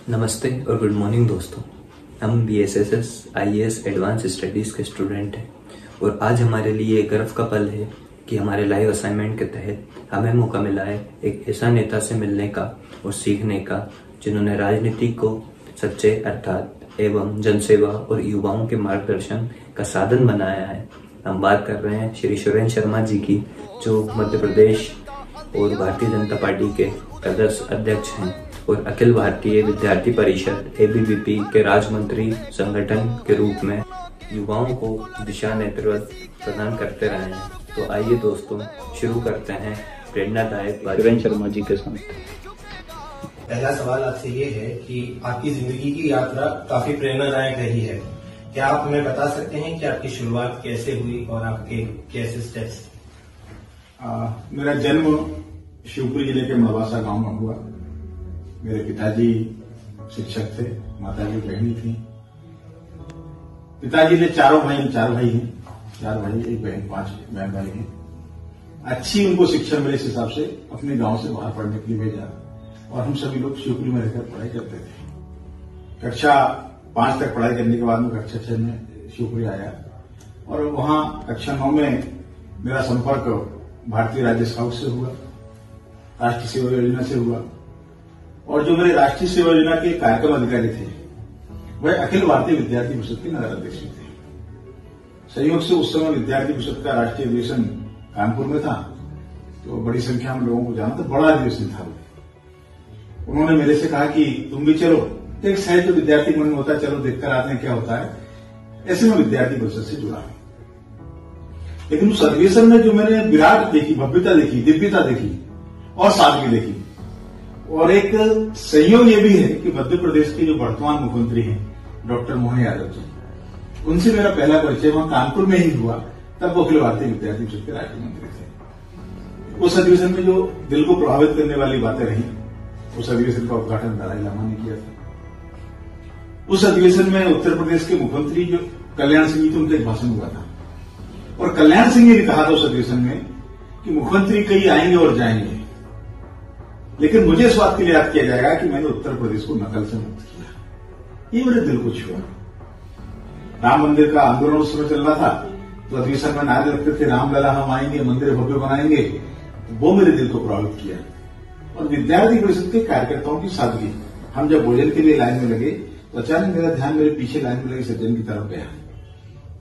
नमस्ते और good morning दोस्तों। हम BSSS IAS एडवांस स्टडीज़ के स्टूडेंट हैं और आज हमारे लिए एक गर्व का पल है कि हमारे लाइव असाइनमेंट के तहत हमें मौका मिला है एक ऐसा नेता से मिलने का और सीखने का जिन्होंने राजनीति को सच्चे अर्थात एवं जनसेवा और युवाओं के मार्गदर्शन का साधन बनाया है। हम बात कर रहे हैं श्री सुरेंद्र शर्मा जी की, जो मध्य प्रदेश और भारतीय जनता पार्टी के प्रदेश अध्यक्ष हैं और अखिल भारतीय विद्यार्थी परिषद ABVP के राज्य मंत्री संगठन के रूप में युवाओं को दिशा नेतृत्व प्रदान करते रहे हैं। तो आइए दोस्तों शुरू करते हैं प्रेरणादायक सुरेंद्र शर्मा जी के साथ। पहला सवाल आपसे ये है कि आपकी जिंदगी की यात्रा काफी प्रेरणादायक रही है। क्या आप हमें बता सकते हैं कि आपकी शुरुआत कैसे हुई और आपके कैसे स्टेप्स? मेरा जन्म शिवपुरी जिले के मलवासा गांव में हुआ। मेरे पिताजी शिक्षक थे, माताजी गृहिणी थी। पिताजी ने चार भाई हैं, 1 बहन, 5 बहन भाई हैं। अच्छी उनको शिक्षा मिले इस हिसाब से अपने गांव से बाहर पढ़ने के लिए भेजा और हम सभी लोग शिवपुरी में रहकर पढ़ाई करते थे। कक्षा 5 तक पढ़ाई करने के बाद में कक्षा 6 में शिवपुरी आया और वहां कक्षा 9 में मेरा संपर्क भारतीय राज्य स्काउट से हुआ, राष्ट्रीय सेवा योजना से हुआ और जो मेरे राष्ट्रीय सेवा योजना के कार्यक्रम अधिकारी थे वह अखिल भारतीय विद्यार्थी परिषद के नगर अध्यक्ष थे। संयोग से उस समय विद्यार्थी परिषद का राष्ट्रीय अधिवेशन कानपुर में था, तो बड़ी संख्या में लोगों को जाना था, बड़ा अधिवेशन था। उन्होंने मेरे से कहा कि तुम भी चलो, एक सहज जो विद्यार्थी मन में होता है, चलो देखकर आते हैं क्या होता है। ऐसे में विद्यार्थी परिषद से जुड़ा। लेकिन उस अधिवेशन में जो मैंने विराट देखी, भव्यता देखी, दिव्यता देखी और सादगी देखी, और एक संयोग ये भी है कि मध्य प्रदेश के जो वर्तमान मुख्यमंत्री हैं डॉक्टर मोहन यादव जी, उनसे मेरा पहला परिचय वहां कानपुर में ही हुआ। तब वो अखिल भारतीय विद्यार्थी परिषद के राज्य मंत्री थे। उस अधिवेशन में जो दिल को प्रभावित करने वाली बातें रही, उस अधिवेशन का उद्घाटन दलाई लामा ने किया था। उस अधिवेशन में उत्तर प्रदेश के मुख्यमंत्री जो कल्याण सिंह जी थे, उनका एक भाषण हुआ था और कल्याण सिंह जी ने कहा था उस अधिवेशन में कि मुख्यमंत्री कई आएंगे और जाएंगे, लेकिन मुझे इस बात के लिए याद किया जाएगा कि मैंने उत्तर प्रदेश को नकल से मुक्त किया। ये मेरे दिल को छुआ। राम मंदिर का आंदोलन उस समय चल रहा था, तो अधिवेशन में नारे रखते थे, रामलला हम आएंगे, मंदिर भव्य बनाएंगे। तो वो मेरे दिल को प्रभावित किया। और विद्यार्थी परिषद के कार्यकर्ताओं की सादगी। हम जब भोजन के लिए लाइन में लगे तो अचानक मेरा ध्यान मेरे पीछे लाइन में लगे सज्जन की तरफ गया।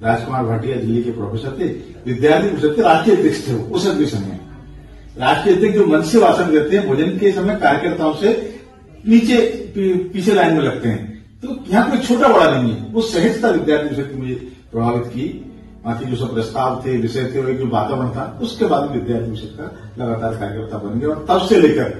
राजकुमार भाटिया दिल्ली के प्रोफेसर थे, विद्यार्थी परिषद के राष्ट्रीय अध्यक्ष थे। उस अधिवेशन में राष्ट्रीय अध्यक्ष जो मंच से भाषण देते हैं, भोजन के समय कार्यकर्ताओं से नीचे पीछे लाइन में लगते हैं, तो यहाँ कोई छोटा बड़ा नहीं है। वो सहजता विद्यार्थी परिषद की मुझे प्रभावित की। बाकी जो सब प्रस्ताव थे, विषय थे, और जो वातावरण था, उसके बाद विद्यार्थी परिषद का लगातार कार्यकर्ता बन गया। और तब से लेकर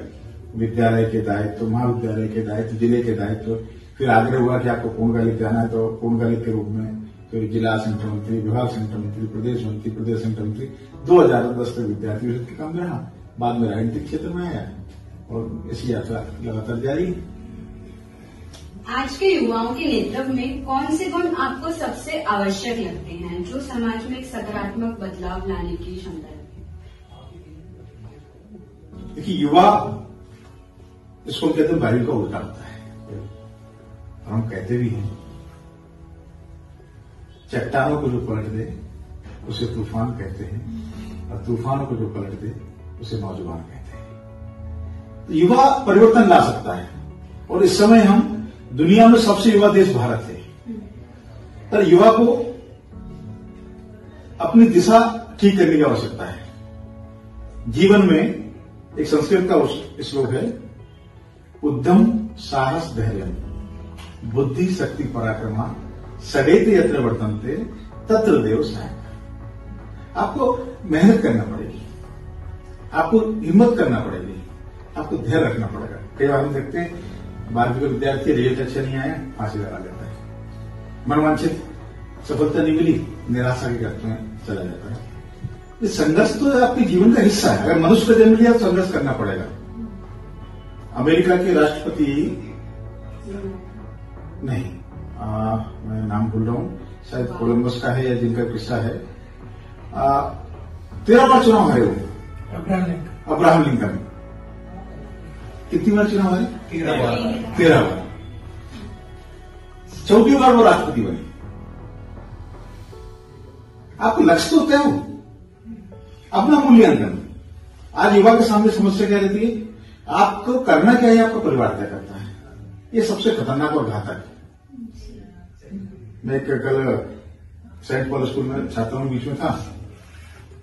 विद्यालय के दायित्व, महाविद्यालय के दायित्व, जिले के दायित्व, फिर आग्रह हुआ कि आपको पूर्णकालिक जाना है तो पूर्णकालिक के रूप में, फिर जिला संगठन मंत्री, विभाग संगठन मंत्री, प्रदेश मंत्री, प्रदेश संगठन मंत्री। 2010 तक विद्यार्थी परिषद के काम रहा। बाद में राजनीतिक क्षेत्र में आया और इसी यात्रा लगातार जारी है। आज के युवाओं के नेतृत्व में कौन से गुण आपको सबसे आवश्यक लगते हैं जो समाज में एक सकारात्मक बदलाव लाने की क्षमता रखते हैं? देखिए, युवा इसको कहते हैं वायु का उल्टा होता है, और हम कहते भी हैं चट्टानों को जो पलट दे उसे तूफान कहते हैं, और तूफानों को जो पलट दे उसे नौजवान कहते हैं। तो युवा परिवर्तन ला सकता है, और इस समय हम दुनिया में सबसे युवा देश भारत है। पर युवा को अपनी दिशा ठीक करने की आवश्यकता है। जीवन में एक संस्कृत का श्लोक है, उद्यम साहस धैर्य बुद्धि शक्ति पराक्रमा सडेत यत्र वर्तन्ते तत्र देव सहायक। आपको मेहनत करना पड़ेगी, आपको हिम्मत करना पड़ेगी, आपको धैर्य रखना पड़ेगा। कई बार हम देखते हैं 12वीं का विद्यार्थी रिजल्ट अच्छा नहीं आया, फांसी लगा लेता है, मनवांछित सफलता नहीं मिली, निराशा के गर्त में चला जाता है। ये संघर्ष तो आपके जीवन का हिस्सा है। अगर मनुष्य का जन्म लिया तो संघर्ष करना पड़ेगा। अमेरिका के राष्ट्रपति नहीं, मैं नाम भूल रहा हूं, शायद कोलंबस का है या जिनका किस्सा है, 13 बार चुनाव हारे हुए, अब्राहम लिंकन। कितनी बार चुनाव हारे? 13 बार। चौथी बार वो राष्ट्रपति बने। आपको लक्ष्य तो तय हो, अपना मूल्यांकन। आज युवा के सामने समस्या क्या रहती है, आपको करना क्या है, आपका परिवार तय करता है। ये सबसे खतरनाक और घातक है। मैं कल सेंट पॉल स्कूल में छात्रों के बीच में था,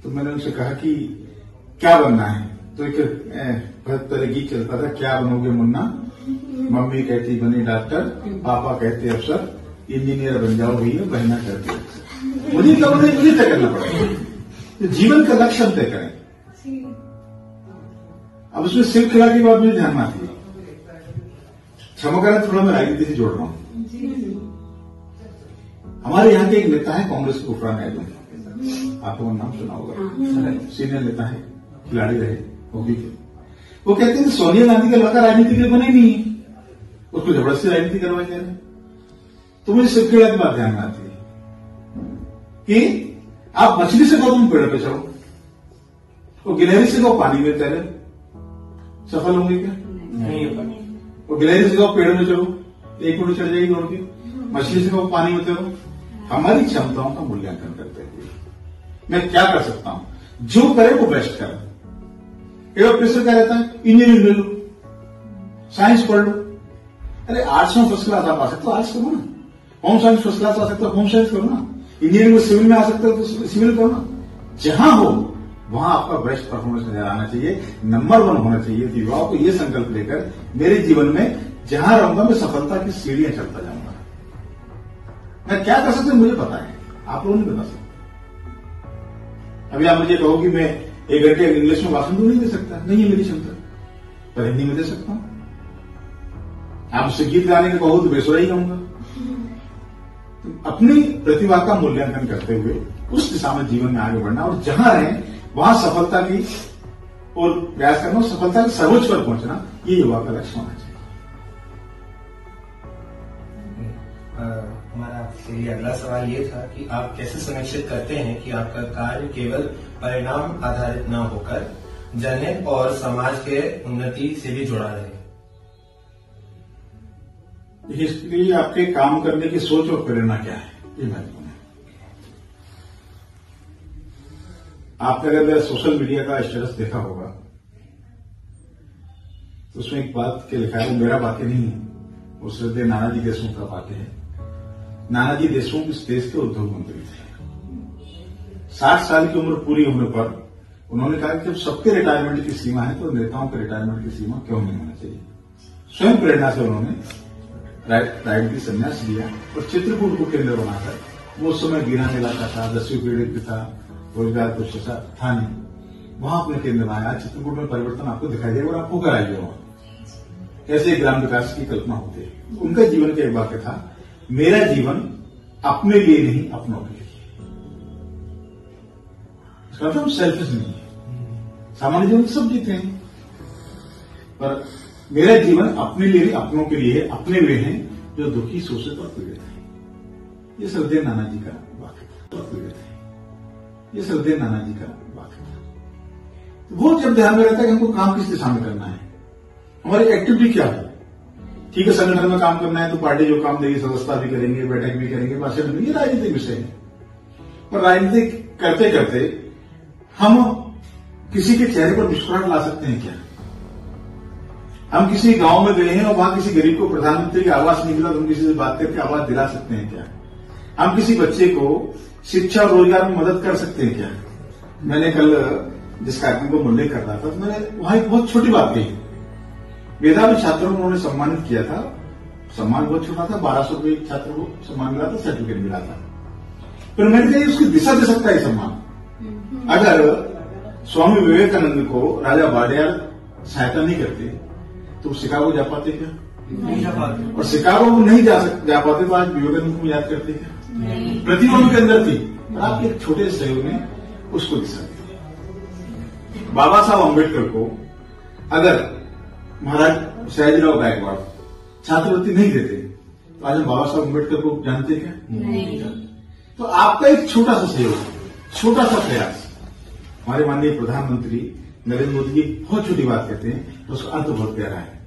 तो मैंने उनसे कहा कि क्या बनना है, तो एक तरह गीत चलता था, क्या बनोगे मुन्ना, मम्मी कहती बनी डॉक्टर, पापा कहते अफसर, इंजीनियर बन जाओ भैया, बहना कहती अफसर। मुझे क्या बोले, मुझे तय करना पड़ेगा। तो जीवन का लक्ष्य हम तय करें। अब उसमें सिर्फ खिला की बात मुझे ध्यान में आती है। क्षमा करें, थोड़ा मैं राजनीति से जोड़ रहा हूं। हमारे यहाँ के एक नेता है कांग्रेस के उफरान नायडू, आपको नाम सुना होगा, सीनियर नेता है, खिलाड़ी रहे हॉकी के। वो कहते हैं सोनिया गांधी का लड़का राजनीति के लिए बने नहीं है, उसको जबरदस्ती राजनीति करवाई जा रही है। तो मुझे सिर्फ खिला की बात ध्यान में आती है कि आप मछली से कहो तुम पेड़ पे चढ़ो, वो गिलहरी से कहो पानी में तैरे, सफल होंगे क्या? नहीं होगा। वो गिलहरी से कहो पेड़ में चढ़ो, एक मिनट चढ़ जाएगी दौड़ के। मछली से कहो पानी में तैरो। हमारी क्षमताओं का मूल्यांकन करते हुए मैं क्या कर सकता हूं, जो करे वो बेस्ट करे। एक प्रोफेसर क्या रहता है, इंजीनियरिंग ले लो, साइंस पढ़ लो। अरे आर्ट्स में फर्स्ट क्लास आप आ सकते हो, आर्ट्स करो ना। होम साइंस फर्स्ट क्लास आ सकते हो, होम साइंस करो ना। इंजीनियरिंग में सिविल में आ सकते हो तो सिविल करो ना। जहां हो वहां आपका बेस्ट परफॉर्मेंस नजर आना चाहिए, नंबर 1 होना चाहिए। तो युवाओं को यह संकल्प लेकर मेरे जीवन में जहां रहूंगा मैं सफलता की सीढ़ियां चलता जाऊंगा। मैं क्या कर सकता हूं मुझे पता है, आप लोगों नहीं बता सकते। अभी आप मुझे कहो कि मैं 1 घंटे इंग्लिश में भाषण तो नहीं दे सकता, नहीं है मेरी क्षमता, पर हिंदी में दे सकता हूं। आप उससे गीत गाने को कहो तो बेसुरा ही गाऊंगा। तो अपनी प्रतिभा का मूल्यांकन करते हुए उस दिशा में जीवन में आगे बढ़ना, और जहां रहें वहां सफलता की और प्रयास करना, सफलता के सर्वोच्च पर पहुंचना, ये युवा का लक्ष्य होना चाहिए। हमारा आपसे अगला सवाल ये था कि आप कैसे सुनिश्चित करते हैं कि आपका कार्य केवल परिणाम आधारित न होकर जनहित और समाज के उन्नति से भी जुड़ा रहे। इसलिए आपके काम करने की सोच और प्रेरणा क्या है, ये महत्वपूर्ण है। आपने अगर मेरा सोशल मीडिया का स्टेटस देखा होगा तो उसमें एक बात के लिखा है, वो मेरा वाक्य नहीं है, वो श्रद्धेय नानाजी देशमुख का वाक्य है। नानाजी देशमुख इस देश के उद्योग मंत्री थे। 60 साल की उम्र पूरी होने पर उन्होंने कहा कि जब सबके रिटायरमेंट की सीमा है तो नेताओं के रिटायरमेंट की सीमा क्यों नहीं होना चाहिए। स्वयं प्रेरणा से उन्होंने राजनीति संन्यास लिया और चित्रकूट को केंद्र बनाकर, वो उस समय गिरा इलाका था, 10वीं पीढ़ी पे था, रोजगार कुछ ऐसा था नहीं, वहां अपने केंद्र बनाया। चित्रकूट में परिवर्तन आपको दिखाई देगा और आप होकर आइए वहां कैसे ग्राम विकास की कल्पना होती है। उनका जीवन का एक वाक्य था, मेरा जीवन अपने लिए नहीं अपनों के लिए। इसका मतलब सेल्फिश नहीं है। सामान्य जीवन सब जीते हैं, पर मेरा जीवन अपने लिए अपनों के लिए, अपने वे हैं जो दुखी शोषित और पीड़ित है। ये श्रद्धेय नानाजी का वाक्य था। पीड़ित है, ये श्रद्धेय नानाजी का वाक्य था। वो जब ध्यान में रहता है कि हमको काम किस दिशा में करना है, हमारी एक्टिविटी क्या है। ठीक है, संगठन में काम करना है तो पार्टी जो काम देगी सदस्यता भी करेंगे, बैठक भी करेंगे, भाषण भी, ये राजनीतिक विषय है। पर राजनीति करते करते हम किसी के चेहरे पर मुस्कुराहट ला सकते हैं क्या? हम किसी गांव में गए हैं और वहां किसी गरीब को प्रधानमंत्री का आवास नहीं मिला तो हम किसी से बात करके आवास दिला सकते हैं क्या? हम किसी बच्चे को शिक्षा और रोजगार में मदद कर सकते हैं क्या? मैंने कल जिस कार्यक्रम को उल्लेख कर रहा था तो मैंने वहां एक बहुत छोटी बात कही। मेधावी छात्रों को उन्होंने सम्मानित किया था, सम्मान बहुत छोटा था, 1200 रुपये एक छात्र को सम्मान मिला था, सर्टिफिकेट मिला था। पर मैंने कहा उसकी दिशा दे सकता है सम्मान। अगर स्वामी विवेकानंद को राजा वाडियार सहायता नहीं करते तो शिकागो जा पाते क्या? नहीं जा पाते। और शिकागो को नहीं जा पाते तो आज विवेकानंद को याद करते क्या? प्रतिभा उनके अंदर थी, और आपके एक छोटे सहयोग ने उसको दिशा दी। बाबा साहब अम्बेडकर को अगर महाराज सयाजीराव गायकवाड़ छात्रवृत्ति नहीं देते तो आज हम बाबा साहब अम्बेडकर को जानते क्या? नहीं। तो आपका एक छोटा सा सहयोग, छोटा सा प्रयास, हमारे माननीय प्रधानमंत्री नरेंद्र मोदी जी बहुत छोटी बात कहते हैं उसका अर्थ बहुत प्यारा है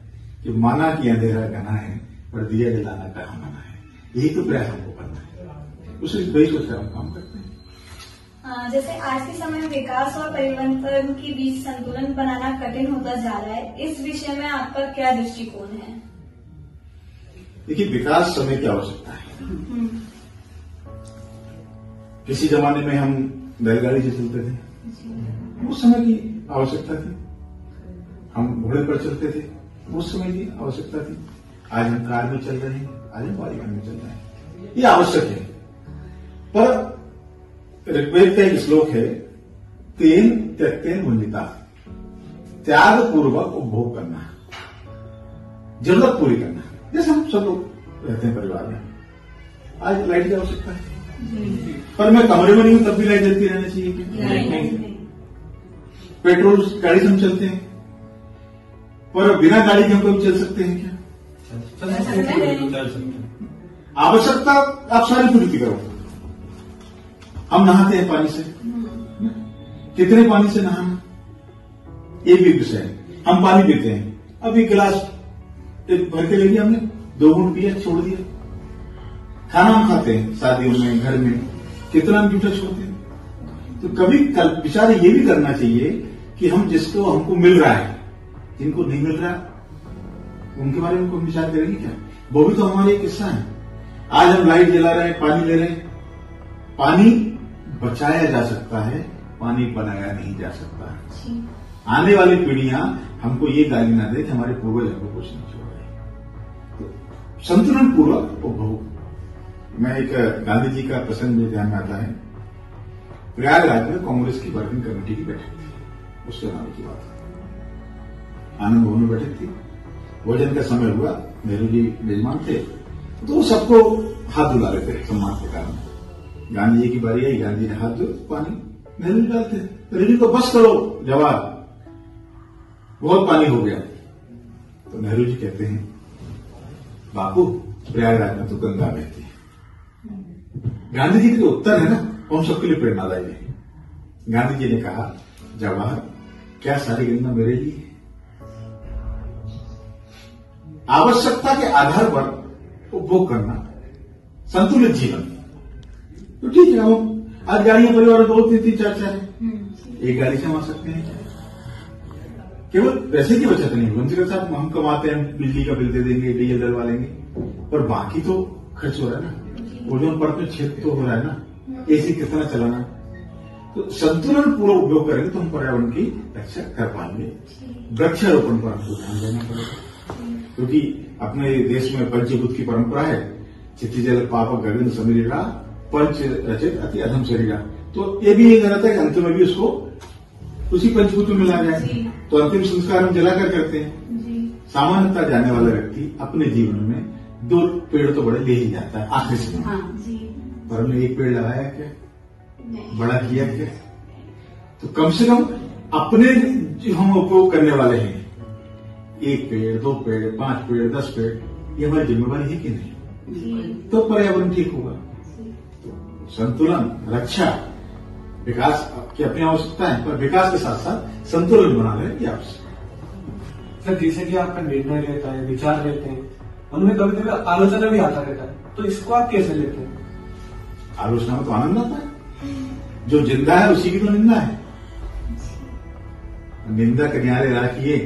कि माना कि अंधेरा घना है पर दिया जलाना कहाँ मना है। यही तो प्रयास हमको करना है, उसी वही सोचकर हम काम करते हैं। जैसे आज के समय में विकास और परिवर्तन के बीच संतुलन बनाना कठिन होता जा रहा है, इस विषय में आपका क्या दृष्टिकोण है? देखिए, विकास समय की आवश्यकता है। किसी जमाने में हम बैलगाड़ी से चलते थे, उस समय की आवश्यकता थी। हम घोड़े पर चलते थे, उस समय की आवश्यकता थी। आज हम कार में चल रहे हैं, आज हम परिवहन में चल रहे हैं, ये आवश्यक है। पर ऋग्वेद का एक श्लोक है, तेन त्यक्तेन भुंजिता, त्याग पूर्वक उपभोग करना, जरूरत पूरी करना। जैसे हम सब लोग रहते हैं परिवार में, आज लाइट की आवश्यकता है, पर मैं कमरे में नहीं हूं तब भी लाइट जलती रहनी चाहिए। पेट्रोल गाड़ी से हम चलते हैं, पर बिना गाड़ी के हम कभी चल सकते हैं क्या? आवश्यकता आप सारी पूरी करो। हम नहाते हैं पानी से, कितने पानी से नहाना एक भी विषय है। हम पानी पीते हैं, अब एक गिलास भर के ले लिया हमने, 2 घूंट पिया, छोड़ दिया। खाना हम खाते हैं शादियों में, घर में, कितना हम जूठा छोड़ते हैं। तो कभी विचार ये भी करना चाहिए कि हम जिसको हमको मिल रहा है, जिनको नहीं मिल रहा उनके बारे में कोई विचार करेंगे क्या? वो भी तो हमारे एक हिस्सा है। आज हम लाइट जला रहे हैं, पानी ले रहे हैं। पानी बचाया जा सकता है, पानी बनाया नहीं जा सकता है। आने वाली पीढ़ियां हमको ये गाली ना दे कि हमारे पूर्वज हमको कुछ नहीं छोड़ रहे। तो संतुलन पूर्वक उपभोग। मैं एक गांधी जी का प्रसंग में ध्यान में आता है। प्रयागराज में कांग्रेस की वर्किंग कमेटी की बैठक थी, उसके नाम की बात है। आनंद भवन में बैठक थी, भोजन का समय हुआ, नेहरू जी मेजबान थे, तो सबको हाथ धुला रहे थे सम्मान के कारण। गांधी जी की बारी आई, गांधी ने हाथ धो, पानी नेहरू जी डालते, नेहरू जी को बस करो, जवाब बहुत पानी हो गया। तो नेहरू जी कहते हैं, बापू प्रयागराज में तो गंगा बहती है। गांधी जी के जो उत्तर है ना, वो हम सबके लिए प्रेरणादायी है। गांधी जी ने कहा, जवाहर क्या सारी गंगा मेरे लिए? आवश्यकता के आधार पर उपभोग करना, संतुलित जीवन। तो ठीक है, हम आज गाड़ियां परिवार में 2, 3, 4 है, एक गाड़ी से हम आ सकते हैं। केवल पैसे की बचत नहीं होगी, साहब हम कमाते हैं, बिजली का बिल दे देंगे, डीजल डलवा लेंगे, पर बाकी तो खर्च हो रहा है ना। ओजोन परत में छेद तो हो रहा है ना, एसी कितना चलाना। तो संतुलन पूरा उपयोग करेंगे तो हम पर्यावरण की रक्षा कर पाएंगे। वृक्षारोपण पर हमको ध्यान देना पड़ेगा, क्योंकि अपने देश में पंचभूत की परंपरा है, चिति जल पाप गगन समीरा, पंच रचित अति अधम शरीरा। तो ये भी ये रहता है कि अंत में भी उसको उसी पंचभूत में मिला जाए। तो अंतिम संस्कार हम जलाकर करते हैं। सामान्यतः जाने वाला व्यक्ति अपने जीवन में 2 पेड़ तो बड़े ले ही जाता है आखिरी समय, पर हमने एक पेड़ लगाया क्या, बड़ा किया क्या? तो कम से कम अपने जो हम उपयोग करने वाले हैं, 1 पेड़, 2 पेड़, 5 पेड़, 10 पेड़, ये हमारी जिम्मेवारी है कि नहीं? तो पर्यावरण ठीक होगा। तो संतुलन, रक्षा, विकास की अपनी आवश्यकता है, पर विकास के साथ साथ संतुलन बना लेने की आवश्यकता। सर, जैसे कि आपका निर्णय रहता है, विचार रहते हैं, उनमें कभी कभी आलोचना भी आता रहता है, तो इसको आप कैसे लेते हैं? आलोचना में तो आनंद आता है, जो जिंदा है उसी की तो निंदा है। निंदा किनारे राखिए,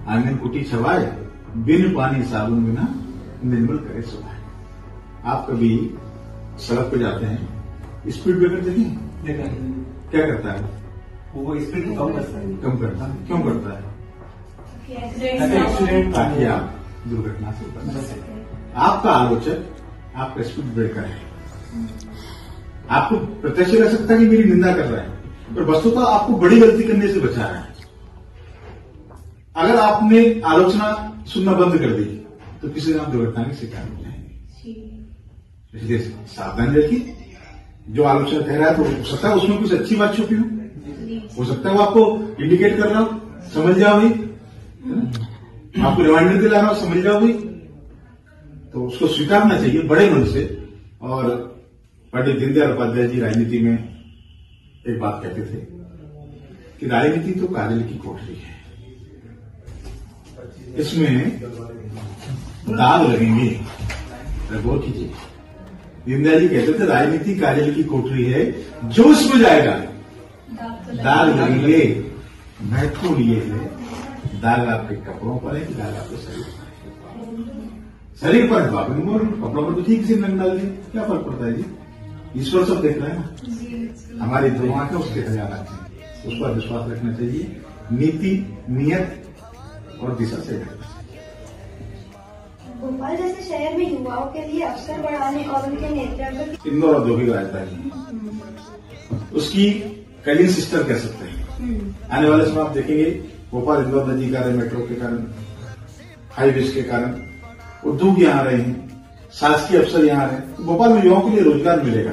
आंगन कुटी छवाए, बिन पानी साबुन बिना निर्मल करे सुभाए। आप कभी सड़क पे जाते हैं, स्पीड ब्रेकर देखें, क्या करता है? वो स्पीड को कम करता है। कम करता है। क्यों करता है? एक्सीडेंट, ताकि आप दुर्घटना से बच सकें। आपका आलोचक आपका स्पीड ब्रेकर है। आपको प्रत्यक्ष लग सकता है कि मेरी निंदा कर रहा है, पर वस्तुतः आपको बड़ी गलती करने से बचा रहा है। अगर आपने आलोचना सुनना बंद कर दी तो किसी ना दुर्घटना के शिकार हो जाएंगे। इसलिए सावधान रखिए। जो आलोचना कह रहा है तो हो सकता है उसमें कुछ अच्छी बात छुपी हो सकता है वो आपको इंडिकेट कर रहा हो, समझ जाओ भाई, आपको रिमाइंडर दिला रहा हो, समझ जाओ भाई। तो उसको स्वीकारना चाहिए बड़े मन से। और पंडित दीनदयाल उपाध्याय जी राजनीति में एक बात कहते थे कि राजनीति तो काजल की कोठरी है, इसमें दाग लगेंगे, गौर कीजिए, दीनदयाल जी कहते थे राजनीति काजल की कोठरी है, जो उसमें जाएगा दाग लगेंगे। महत्वपूर्ण ये है, दाग आपके कपड़ों पर है कि दाग आपके शरीर पर है। शरीर पर है बाबू कपड़ों पर तो ठीक से रंग डाल दिए, क्या फर्क पड़ता है जी? ईश्वर सब देख रहे हैं ना। हमारी दो आंखें उसके खजाना हैं, उस पर विश्वास रखना चाहिए। नीति, नियत और दिशा से रहना चाहिए। भोपाल जैसे शहर में युवाओं के लिए अवसर बढ़ाने और उनके नेतृत्व इंदौर औद्योगिक राजधानी, उसकी कलीन सिस्टर कह सकते हैं। आने वाले समय आप देखेंगे भोपाल इंदौर नदी कारण, मेट्रो के कारण, हाईवेज के कारण उद्योग यहाँ रहे हैं, शासकीय अफसर यहाँ रहे। भोपाल में युवाओं के लिए रोजगार मिलेगा।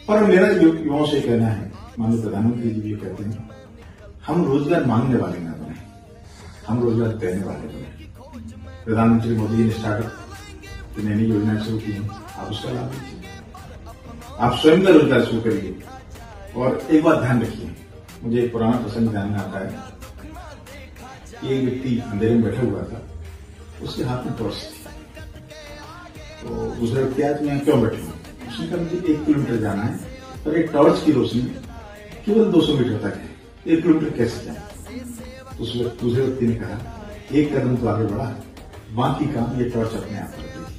पर मेरा युवाओं से कहना है, माननीय प्रधानमंत्री जी भी कहते हैं, हम रोजगार मांगने वाले न बने, हम रोजगार देने वाले बने। प्रधानमंत्री मोदी जी ने स्टार्टअप की नई योजना शुरू की है, आप उसका लाभ लीजिए, आप स्वयं का रोजगार शुरू करिए। और एक बात ध्यान रखिए, मुझे एक पुराना प्रसंग ध्यान में आता है कि एक व्यक्ति अंधेरे में बैठा हुआ था, उसके हाथ में टॉर्च थी। तो दूसरा व्यक्ति आज मैं क्यों बैठे हूं? उसने कहा मुझे 1 किलोमीटर जाना है, पर एक टॉर्च की रोशनी केवल 200 मीटर तक है, 1 किलोमीटर कैसे जाए? तो दूसरे व्यक्ति ने कहा, 1 कदम तो आगे बढ़ा, बाकी काम ये टॉर्च अपने आप कर देगी।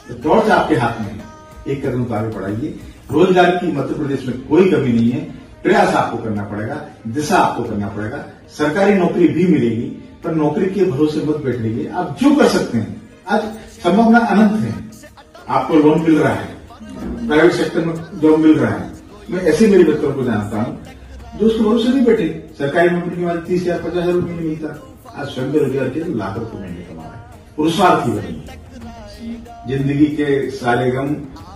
तो टॉर्च आपके हाथ में है, 1 कदम तो आगे बढ़ाइए। रोजगार की मध्य प्रदेश में कोई कमी नहीं है, प्रयास आपको करना पड़ेगा, दिशा आपको करना पड़ेगा। सरकारी नौकरी भी मिलेगी, पर नौकरी के भरोसे मत बैठिए। आप जो कर सकते हैं, आज संभावना अनंत है। आपको लोन मिल रहा है, प्राइवेट सेक्टर में जॉब मिल रहा है। मैं ऐसे मेरे बच्चों को जानता हूं जो उसके भरोसे नहीं बैठे। सरकारी नौकरी के बाद 30,000 50,000 रुपये नहीं मिलता, आज स्वयं बेरोजगार के लाख रुपये महीने कमा रहे हैं। पुरुषार्थी बनेंगे। जिंदगी के सारे गम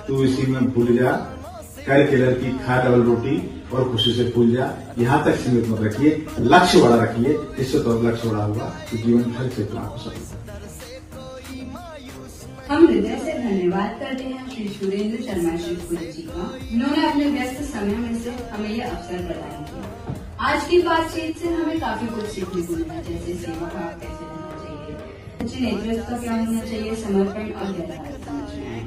तू इसी में भूल जा, कर के लड़की खा डबल रोटी और खुशी से फूल जा। यहां तक सीमित मत रखिए, लक्ष्य बड़ा रखिए। इससे तो लक्ष्य बड़ा होगा तो जीवन हर क्षेत्र आपको सफल। हम हृदय से धन्यवाद करते हैं श्री सुरेंद्र शर्मा शिवपुरी जी का, जिन्होंने अपने व्यस्त समय में से हमें यह अवसर प्रदान किया। आज की बातचीत से हमें काफी कुछ सीखने को मिला, जैसे सेवा भाव कैसे होना चाहिए, अच्छे नेतृत्व क्या होना चाहिए, समर्पण और गहराई समझ में आए।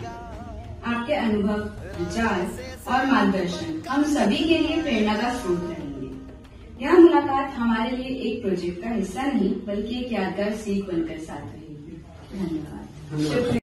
आपके अनुभव, विचार और मार्गदर्शन हम सभी के लिए प्रेरणा का स्रोत रहेंगे। यह मुलाकात हमारे लिए एक प्रोजेक्ट का हिस्सा नहीं बल्कि एक यादगार सीख बनकर साथ रहेगी। धन्यवाद।